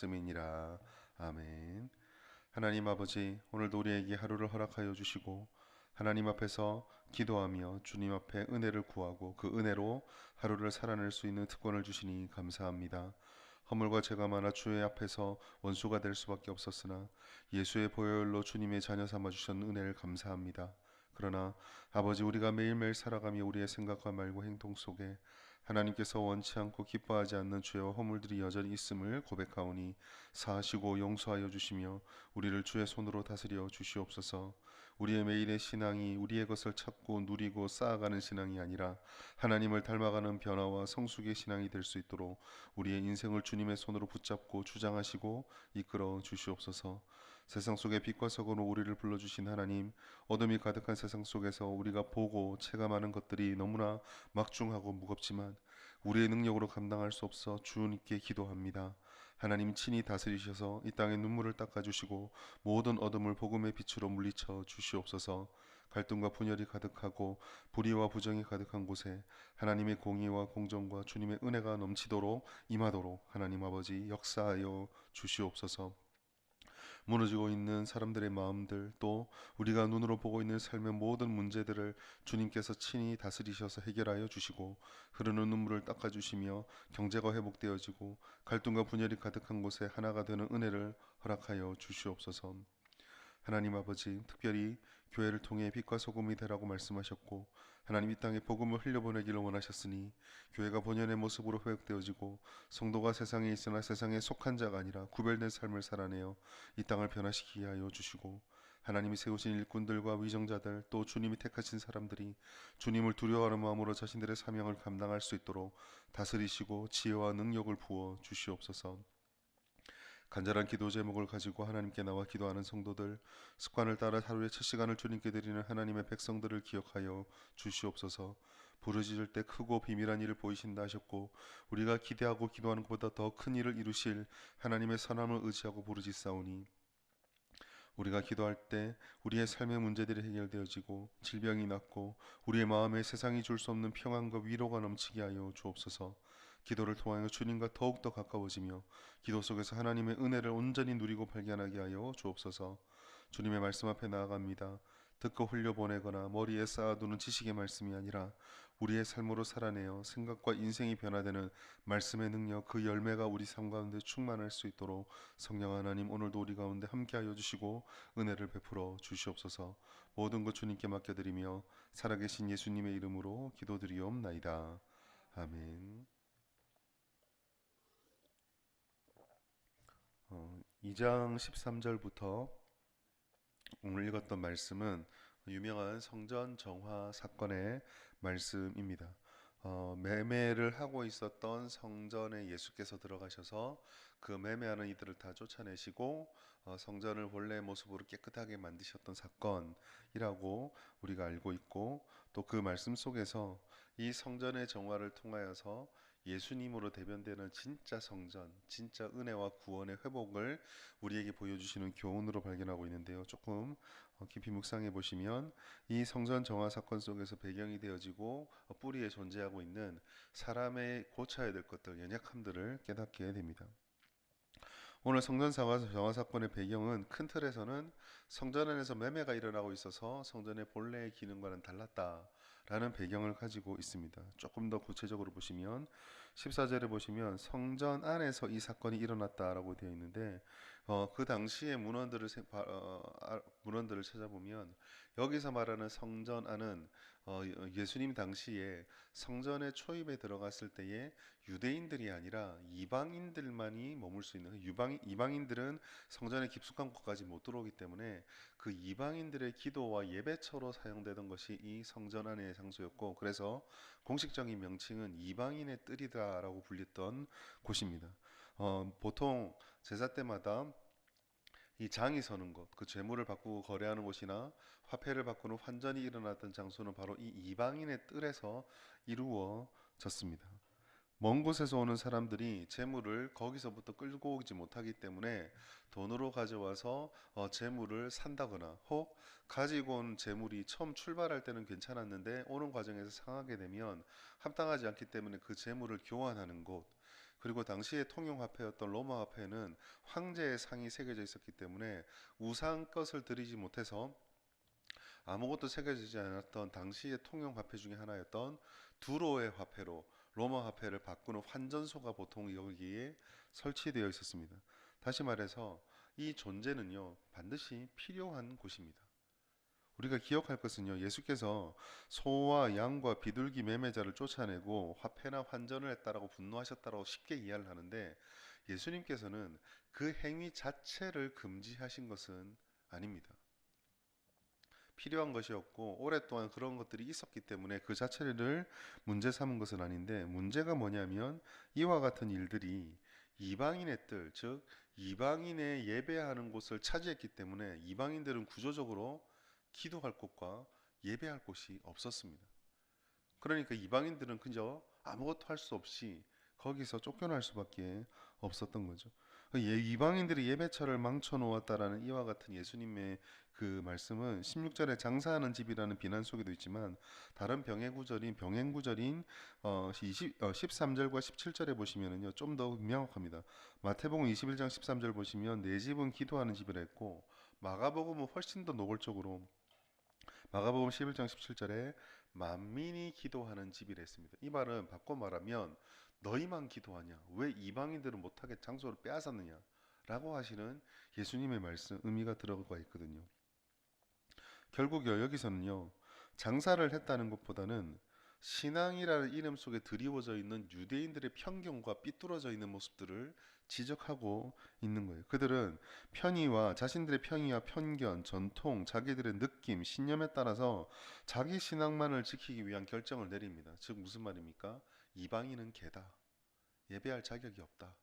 씀이니라. 아멘. 하나님 아버지, 오늘도 우리에게 하루를 허락하여 주시고 하나님 앞에서 기도하며 주님 앞에 은혜를 구하고 그 은혜로 하루를 살아낼 수 있는 특권을 주시니 감사합니다. 허물과 죄가 많아 주의 앞에서 원수가 될 수밖에 없었으나 예수의 보혈로 주님의 자녀 삼아 주신 은혜를 감사합니다. 그러나 아버지, 우리가 매일매일 살아가며 우리의 생각과 말과 행동 속에 하나님께서 원치 않고 기뻐하지 않는 죄와 허물들이 여전히 있음을 고백하오니 사하시고 용서하여 주시며 우리를 주의 손으로 다스려 주시옵소서. 우리의 매일의 신앙이 우리의 것을 찾고 누리고 쌓아가는 신앙이 아니라 하나님을 닮아가는 변화와 성숙의 신앙이 될 수 있도록 우리의 인생을 주님의 손으로 붙잡고 주장하시고 이끌어 주시옵소서. 세상 속의 빛과 석으로 우리를 불러주신 하나님, 어둠이 가득한 세상 속에서 우리가 보고 체감하는 것들이 너무나 막중하고 무겁지만 우리의 능력으로 감당할 수 없어 주님께 기도합니다. 하나님 친히 다스리셔서 이 땅의 눈물을 닦아주시고 모든 어둠을 복음의 빛으로 물리쳐 주시옵소서. 갈등과 분열이 가득하고 불의와 부정이 가득한 곳에 하나님의 공의와 공정과 주님의 은혜가 넘치도록 임하도록 하나님 아버지 역사하여 주시옵소서. 무너지고 있는 사람들의 마음들, 또 우리가 눈으로 보고 있는 삶의 모든 문제들을 주님께서 친히 다스리셔서 해결하여 주시고 흐르는 눈물을 닦아주시며 경제가 회복되어지고 갈등과 분열이 가득한 곳에 하나가 되는 은혜를 허락하여 주시옵소서. 하나님 아버지, 특별히 교회를 통해 빛과 소금이 되라고 말씀하셨고 하나님 이 땅에 복음을 흘려보내기를 원하셨으니 교회가 본연의 모습으로 회복되어지고 성도가 세상에 있으나 세상에 속한 자가 아니라 구별된 삶을 살아내어 이 땅을 변화시키게 하여 주시고 하나님이 세우신 일꾼들과 위정자들 또 주님이 택하신 사람들이 주님을 두려워하는 마음으로 자신들의 사명을 감당할 수 있도록 다스리시고 지혜와 능력을 부어 주시옵소서. 간절한 기도 제목을 가지고 하나님께 나와 기도하는 성도들, 습관을 따라 하루에 첫 시간을 주님께 드리는 하나님의 백성들을 기억하여 주시옵소서. 부르짖을 때 크고 비밀한 일을 보이신다 하셨고 우리가 기대하고 기도하는 것보다 더 큰 일을 이루실 하나님의 선함을 의지하고 부르짖사오니 우리가 기도할 때 우리의 삶의 문제들이 해결되어지고 질병이 낫고 우리의 마음에 세상이 줄 수 없는 평안과 위로가 넘치게 하여 주옵소서. 기도를 통하여 주님과 더욱더 가까워지며 기도 속에서 하나님의 은혜를 온전히 누리고 발견하게 하여 주옵소서. 주님의 말씀 앞에 나아갑니다. 듣고 흘려보내거나 머리에 쌓아두는 지식의 말씀이 아니라 우리의 삶으로 살아내어 생각과 인생이 변화되는 말씀의 능력, 그 열매가 우리 삶 가운데 충만할 수 있도록 성령 하나님, 오늘도 우리 가운데 함께하여 주시고 은혜를 베풀어 주시옵소서. 모든 것 주님께 맡겨드리며 살아계신 예수님의 이름으로 기도드리옵나이다. 아멘. 2장 13절부터 오늘 읽었던 말씀은 유명한 성전 정화 사건의 말씀입니다. 매매를 하고 있었던 성전에 예수께서 들어가셔서 그 매매하는 이들을 다 쫓아내시고 성전을 본래의 모습으로 깨끗하게 만드셨던 사건이라고 우리가 알고 있고, 또 그 말씀 속에서 이 성전의 정화를 통하여서 예수님으로 대변되는 진짜 성전, 진짜 은혜와 구원의 회복을 우리에게 보여주시는 교훈으로 발견하고 있는데요. 조금 깊이 묵상해 보시면 이 성전 정화 사건 속에서 배경이 되어지고 뿌리에 존재하고 있는 사람의 고쳐야 될 것들, 연약함들을 깨닫게 됩니다. 오늘 성전 정화 사건의 배경은 큰 틀에서는 성전 안에서 매매가 일어나고 있어서 성전의 본래의 기능과는 달랐다라는 배경을 가지고 있습니다. 조금 더 구체적으로 보시면 14절에 보시면 성전 안에서 이 사건이 일어났다라고 되어 있는데 그 당시의 문헌들을 찾아보면 여기서 말하는 성전 안은 예수님 당시에 성전에 초입에 들어갔을 때에 유대인들이 아니라 이방인들만이 머물 수 있는, 이방인들은 성전에 깊숙한 곳까지 못 들어오기 때문에 그 이방인들의 기도와 예배처로 사용되던 것이 이 성전 안의 장소였고, 그래서 공식적인 명칭은 이방인의 뜰이다라고 불렸던 곳입니다. 보통 제사 때마다 이 장이 서는 곳, 그 재물을 바꾸고 거래하는 곳이나 화폐를 바꾸는 환전이 일어났던 장소는 바로 이 이방인의 뜰에서 이루어졌습니다. 먼 곳에서 오는 사람들이 재물을 거기서부터 끌고 오지 못하기 때문에 돈으로 가져와서 재물을 산다거나, 혹 가지고 온 재물이 처음 출발할 때는 괜찮았는데 오는 과정에서 상하게 되면 합당하지 않기 때문에 그 재물을 교환하는 곳, 그리고 당시의 통용화폐였던 로마 화폐는 황제의 상이 새겨져 있었기 때문에 우상 것을 드리지 못해서 아무것도 새겨지지 않았던 당시의 통용화폐 중에 하나였던 두로의 화폐로 로마 화폐를 바꾸는 환전소가 보통 여기에 설치되어 있었습니다. 다시 말해서 이 존재는요, 반드시 필요한 곳입니다. 우리가 기억할 것은요, 예수께서 소와 양과 비둘기 매매자를 쫓아내고 화폐나 환전을 했다라고 분노하셨다라고 쉽게 이해를 하는데, 예수님께서는 그 행위 자체를 금지하신 것은 아닙니다. 필요한 것이었고 오랫동안 그런 것들이 있었기 때문에 그 자체를 문제 삼은 것은 아닌데, 문제가 뭐냐면 이와 같은 일들이 이방인의 뜰, 즉 이방인의 예배하는 곳을 차지했기 때문에 이방인들은 구조적으로 기도할 곳과 예배할 곳이 없었습니다. 그러니까 이방인들은 그저 아무것도 할 수 없이 거기서 쫓겨날 수밖에 없었던 거죠. 이방인들이 예배처를 망쳐 놓았다라는 이와 같은 예수님의 그 말씀은 16절에 장사하는 집이라는 비난 속에도 있지만, 다른 병행 구절인 13절과 17절에 보시면은요, 좀 더 명확합니다. 마태복음 21장 13절 보시면 내 집은 기도하는 집이라 했고, 마가복음은 훨씬 더 노골적으로 마가복음 11장 17절에 만민이 기도하는 집이라 했습니다. 이 말은 바꿔 말하면 너희만 기도하냐? 왜 이방인들은 못하게 장소를 빼앗았느냐? 라고 하시는 예수님의 말씀 의미가 들어가 있거든요. 결국 여기서는요, 장사를 했다는 것보다는 신앙이라는 이름 속에 드리워져 있는 유대인들의 편견과 삐뚤어져 있는 모습들을 지적하고 있는 거예요. 그들은 자신들의 편의와 편견, 전통, 자기들의 느낌, 신념에 따라서 자기 신앙만을 지키기 위한 결정을 내립니다. 즉 무슨 말입니까? 이방인은 개다. 예배할 자격이 없다.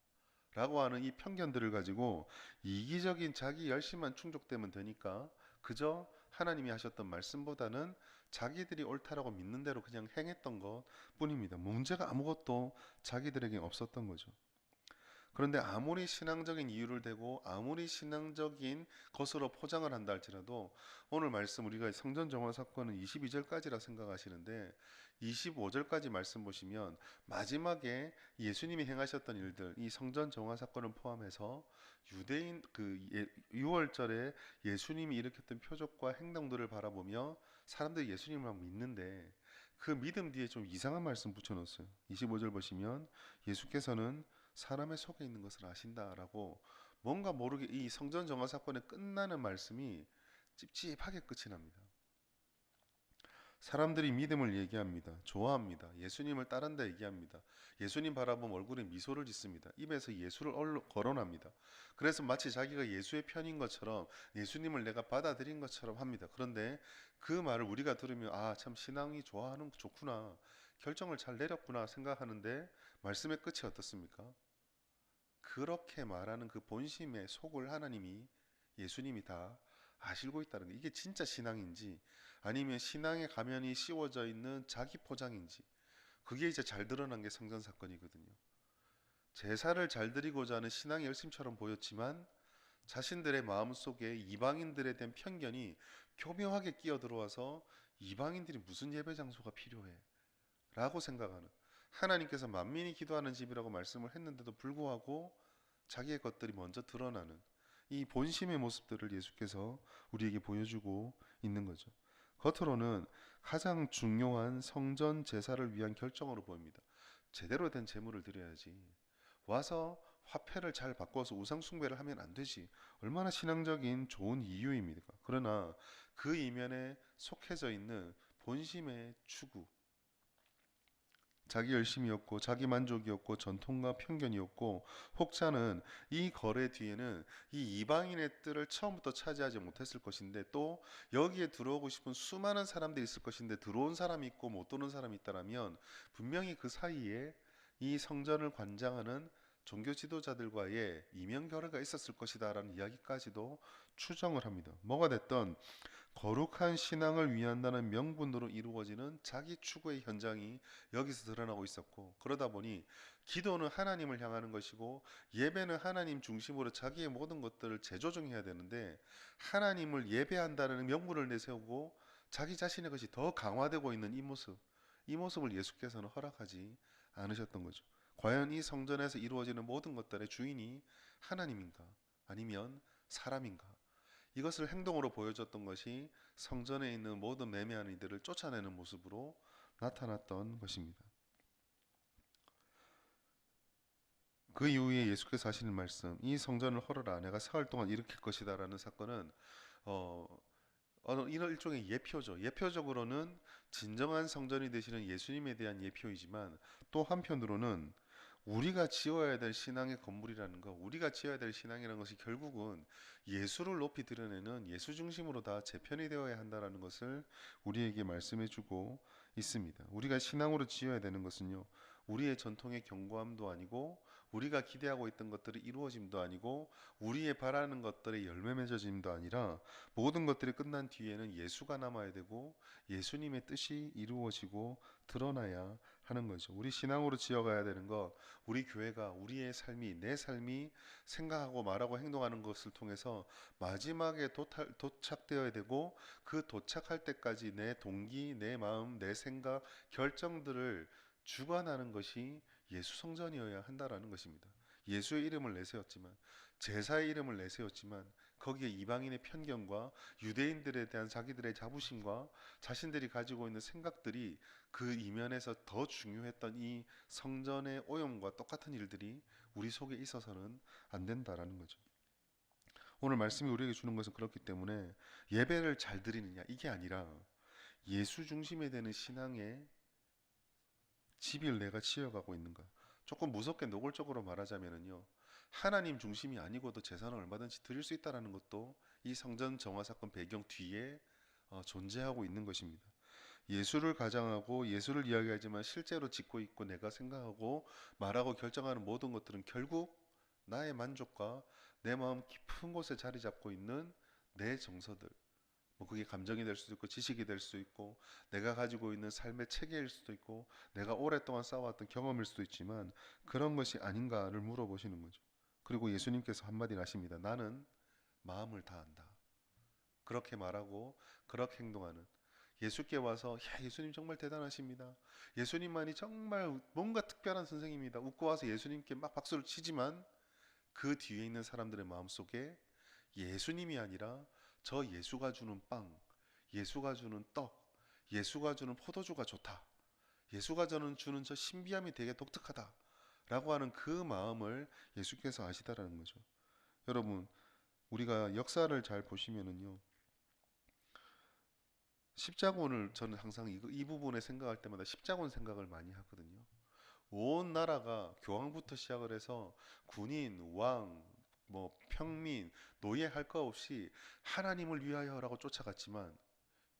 라고 하는 이 편견들을 가지고 이기적인 자기 열심만 충족되면 되니까 그저 하나님이 하셨던 말씀보다는 자기들이 옳다라고 믿는 대로 그냥 행했던 것 뿐입니다. 문제가 아무것도 자기들에게 없었던 거죠. 그런데 아무리 신앙적인 이유를 대고 아무리 신앙적인 것으로 포장을 한다 할지라도, 오늘 말씀 우리가 성전 정화 사건은 22절까지라 생각하시는데 25절까지 말씀 보시면 마지막에 예수님이 행하셨던 일들, 이 성전 정화 사건을 포함해서 유대인 6월절에 예수님이 일으켰던 표적과 행동들을 바라보며 사람들이 예수님을 막 믿는데, 그 믿음 뒤에 좀 이상한 말씀 붙여놓았어요. 25절 보시면 예수께서는 사람의 속에 있는 것을 아신다라고, 뭔가 모르게 이 성전 정화 사건의 끝나는 말씀이 찝찝하게 끝이 납니다. 사람들이 믿음을 얘기합니다. 좋아합니다. 예수님을 따른다 얘기합니다. 예수님 바라보면 얼굴에 미소를 짓습니다. 입에서 예수를 거론합니다. 그래서 마치 자기가 예수의 편인 것처럼, 예수님을 내가 받아들인 것처럼 합니다. 그런데 그 말을 우리가 들으면 참 신앙이 좋구나, 결정을 잘 내렸구나 생각하는데, 말씀의 끝이 어떻습니까? 그렇게 말하는 그 본심의 속을 예수님이 다 아시고 있다는 거. 이게 진짜 신앙인지 아니면 신앙의 가면이 씌워져 있는 자기 포장인지, 그게 이제 잘 드러난 게 성전 사건이거든요. 제사를 잘 드리고자 하는 신앙의 열심처럼 보였지만 자신들의 마음속에 이방인들에 대한 편견이 교묘하게 끼어 들어와서 이방인들이 무슨 예배 장소가 필요해? 라고 생각하는, 하나님께서 만민이 기도하는 집이라고 말씀을 했는데도 불구하고 자기의 것들이 먼저 드러나는 이 본심의 모습들을 예수께서 우리에게 보여주고 있는 거죠. 겉으로는 가장 중요한 성전 제사를 위한 결정으로 보입니다. 제대로 된 제물을 드려야지, 와서 화폐를 잘 바꿔서 우상 숭배를 하면 안 되지, 얼마나 신앙적인 좋은 이유입니까? 그러나 그 이면에 속해져 있는 본심의 추구, 자기 열심이었고 자기 만족이었고 전통과 편견이었고, 혹자는 이 거래 뒤에는 이 이방인의 뜰을 처음부터 차지하지 못했을 것인데, 또 여기에 들어오고 싶은 수많은 사람들이 있을 것인데 들어온 사람이 있고 못 들어온 사람이 있다라면, 분명히 그 사이에 이 성전을 관장하는 종교 지도자들과의 이면 결여가 있었을 것이다 라는 이야기까지도 추정을 합니다. 뭐가 됐던 거룩한 신앙을 위한다는 명분으로 이루어지는 자기 추구의 현장이 여기서 드러나고 있었고, 그러다 보니 기도는 하나님을 향하는 것이고 예배는 하나님 중심으로 자기의 모든 것들을 재조정해야 되는데, 하나님을 예배한다는 명분을 내세우고 자기 자신의 것이 더 강화되고 있는 이 모습을 예수께서는 허락하지 않으셨던 거죠. 과연 이 성전에서 이루어지는 모든 것들의 주인이 하나님인가 아니면 사람인가? 이것을 행동으로 보여줬던 것이 성전에 있는 모든 매매한 이들을 쫓아내는 모습으로 나타났던 것입니다. 그 이후에 예수께서 하시는 말씀, 이 성전을 헐어라, 내가 사흘 동안 일으킬 것이다라는 사건은 어, 이런 일종의 예표죠. 예표적으로는 진정한 성전이 되시는 예수님에 대한 예표이지만 또 한편으로는 우리가 지어야 될 신앙의 건물이라는 것, 우리가 지어야 될 신앙이라는 것이 결국은 예수를 높이 드러내는 예수 중심으로 다 재편이 되어야 한다는 것을 우리에게 말씀해 주고 있습니다. 우리가 신앙으로 지어야 되는 것은요, 우리의 전통의 견고함도 아니고 우리가 기대하고 있던 것들이 이루어짐도 아니고 우리의 바라는 것들의 열매 맺어짐도 아니라 모든 것들이 끝난 뒤에는 예수가 남아야 되고 예수님의 뜻이 이루어지고 드러나야 하는 거죠. 우리 신앙으로 지어가야 되는 것, 우리 교회가 우리의 삶이 내 삶이 생각하고 말하고 행동하는 것을 통해서 마지막에 도착되어야 되고 그 도착할 때까지 내 동기, 내 마음, 내 생각, 결정들을 주관하는 것이 예수 성전이어야 한다라는 것입니다. 예수의 이름을 내세웠지만 제사의 이름을 내세웠지만 거기에 이방인의 편견과 유대인들에 대한 자기들의 자부심과 자신들이 가지고 있는 생각들이 그 이면에서 더 중요했던 이 성전의 오염과 똑같은 일들이 우리 속에 있어서는 안 된다라는 거죠. 오늘 말씀이 우리에게 주는 것은 그렇기 때문에 예배를 잘 드리느냐 이게 아니라 예수 중심에 되는 신앙의 집을 내가 지어가고 있는가. 조금 무섭게 노골적으로 말하자면요, 하나님 중심이 아니고도 제사는 얼마든지 드릴 수 있다라는 것도 이 성전 정화 사건 배경 뒤에 존재하고 있는 것입니다. 예수를 가장하고 예수를 이야기하지만 실제로 짓고 있고 내가 생각하고 말하고 결정하는 모든 것들은 결국 나의 만족과 내 마음 깊은 곳에 자리 잡고 있는 내 정서들, 뭐 그게 감정이 될 수도 있고 지식이 될 수도 있고 내가 가지고 있는 삶의 체계일 수도 있고 내가 오랫동안 쌓아왔던 경험일 수도 있지만 그런 것이 아닌가를 물어보시는 거죠. 그리고 예수님께서 한마디를 하십니다. 나는 마음을 다한다. 그렇게 말하고 그렇게 행동하는 예수께 와서 야 예수님 정말 대단하십니다. 예수님만이 정말 뭔가 특별한 선생님이다. 웃고 와서 예수님께 막 박수를 치지만 그 뒤에 있는 사람들의 마음속에 예수님이 아니라 저 예수가 주는 빵, 예수가 주는 떡, 예수가 주는 포도주가 좋다. 예수가 저는 주는 저 신비함이 되게 독특하다. 라고 하는 그 마음을 예수께서 아시다라는 거죠. 여러분, 우리가 역사를 잘 보시면은요. 십자군을 저는 항상 이 부분에 생각할 때마다 십자군 생각을 많이 하거든요. 온 나라가 교황부터 시작을 해서 군인, 왕, 뭐 평민, 노예 할 거 없이 하나님을 위하여라고 쫓아갔지만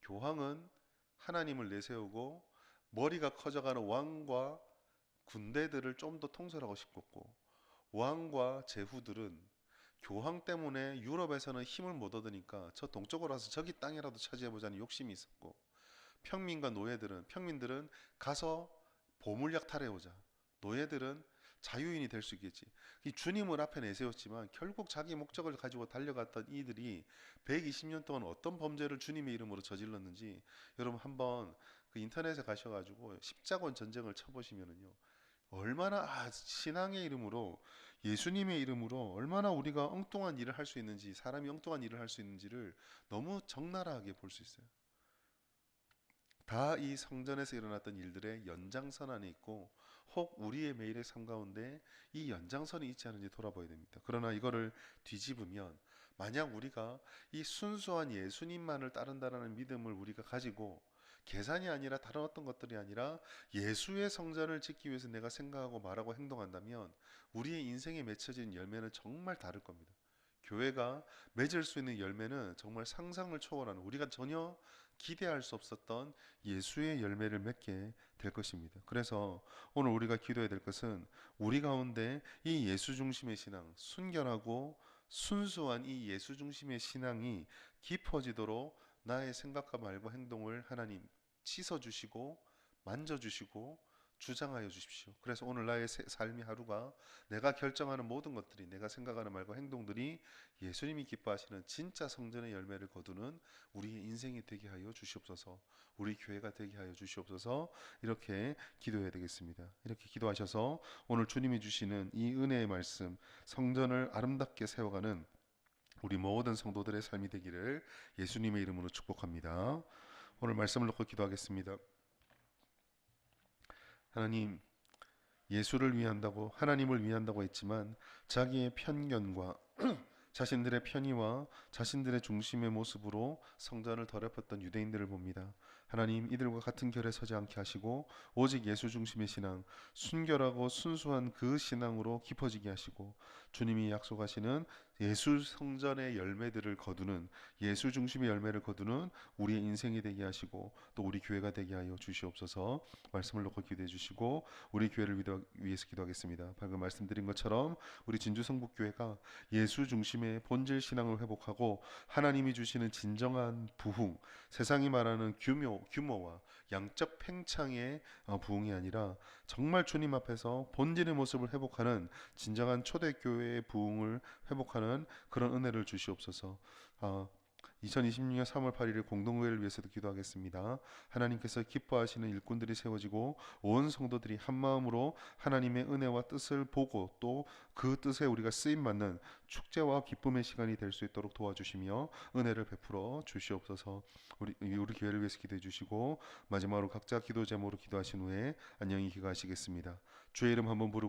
교황은 하나님을 내세우고 머리가 커져가는 왕과 군대들을 좀 더 통솔하고 싶었고 왕과 제후들은 교황 때문에 유럽에서는 힘을 못 얻으니까 저 동쪽으로 와서 저기 땅이라도 차지해보자는 욕심이 있었고 평민과 노예들은 평민들은 가서 보물 약탈해오자. 노예들은 자유인이 될 수 있겠지. 이 주님을 앞에 내세웠지만 결국 자기 목적을 가지고 달려갔던 이들이 120년 동안 어떤 범죄를 주님의 이름으로 저질렀는지 여러분 한번 그 인터넷에 가셔가지고 십자군 전쟁을 쳐보시면은요. 얼마나 신앙의 이름으로 예수님의 이름으로 얼마나 우리가 엉뚱한 일을 할 수 있는지 사람이 엉뚱한 일을 할 수 있는지를 너무 적나라하게 볼 수 있어요. 다 이 성전에서 일어났던 일들의 연장선 안에 있고 혹 우리의 매일의 삶 가운데 이 연장선이 있지 않은지 돌아봐야 됩니다. 그러나 이거를 뒤집으면 만약 우리가 이 순수한 예수님만을 따른다라는 믿음을 우리가 가지고 계산이 아니라 다른 어떤 것들이 아니라 예수의 성전을 짓기 위해서 내가 생각하고 말하고 행동한다면 우리의 인생에 맺혀진 열매는 정말 다를 겁니다. 교회가 맺을 수 있는 열매는 정말 상상을 초월하는 우리가 전혀 기대할 수 없었던 예수의 열매를 맺게 될 것입니다. 그래서 오늘 우리가 기도해야 될 것은 우리 가운데 이 예수 중심의 신앙, 순결하고 순수한 이 예수 중심의 신앙이 깊어지도록 나의 생각과 말과 행동을 하나님 씻어주시고 만져주시고 주장하여 주십시오. 그래서 오늘 나의 삶의 하루가 내가 결정하는 모든 것들이 내가 생각하는 말과 행동들이 예수님이 기뻐하시는 진짜 성전의 열매를 거두는 우리의 인생이 되게 하여 주시옵소서. 우리 교회가 되게 하여 주시옵소서. 이렇게 기도해야 되겠습니다. 이렇게 기도하셔서 오늘 주님이 주시는 이 은혜의 말씀, 성전을 아름답게 세워가는 우리 모든 성도들의 삶이 되기를 예수님의 이름으로 축복합니다. 오늘 말씀을 놓고 기도하겠습니다. 하나님, 예수를 위한다고, 하나님을 위한다고 했지만 자기의 편견과 자신들의 편의와 자신들의 중심의 모습으로 성전을 더럽혔던 유대인들을 봅니다. 하나님, 이들과 같은 결에 서지 않게 하시고 오직 예수 중심의 신앙, 순결하고 순수한 그 신앙으로 깊어지게 하시고, 주님이 약속하시는 예수 성전의 열매들을 거두는, 예수 중심의 열매를 거두는 우리의 인생이 되게 하시고 또 우리 교회가 되게 하여 주시옵소서. 말씀을 놓고 기도해 주시고 우리 교회를 위해서 기도하겠습니다. 방금 말씀드린 것처럼 우리 진주 성북교회가 예수 중심의 본질 신앙을 회복하고 하나님이 주시는 진정한 부흥, 세상이 말하는 규모와 양적 팽창의 부흥이 아니라 정말 주님 앞에서 본질의 모습을 회복하는 진정한 초대교회의 부흥을 회복하는 그런 은혜를 주시옵소서. 2026년 3월 8일 공동회를 위해서도 기도하겠습니다. 하나님께서 기뻐하시는 일꾼들이 세워지고 온 성도들이 한 마음으로 하나님의 은혜와 뜻을 보고 또 그 뜻에 우리가 쓰임 받는 축제와 기쁨의 시간이 될 수 있도록 도와주시며 은혜를 베풀어 주시옵소서. 우리 교회를 위해서 기도해 주시고 마지막으로 각자 기도 제목으로 기도하신 후에 안녕히 귀가하시겠습니다. 주의 이름 한번 부르고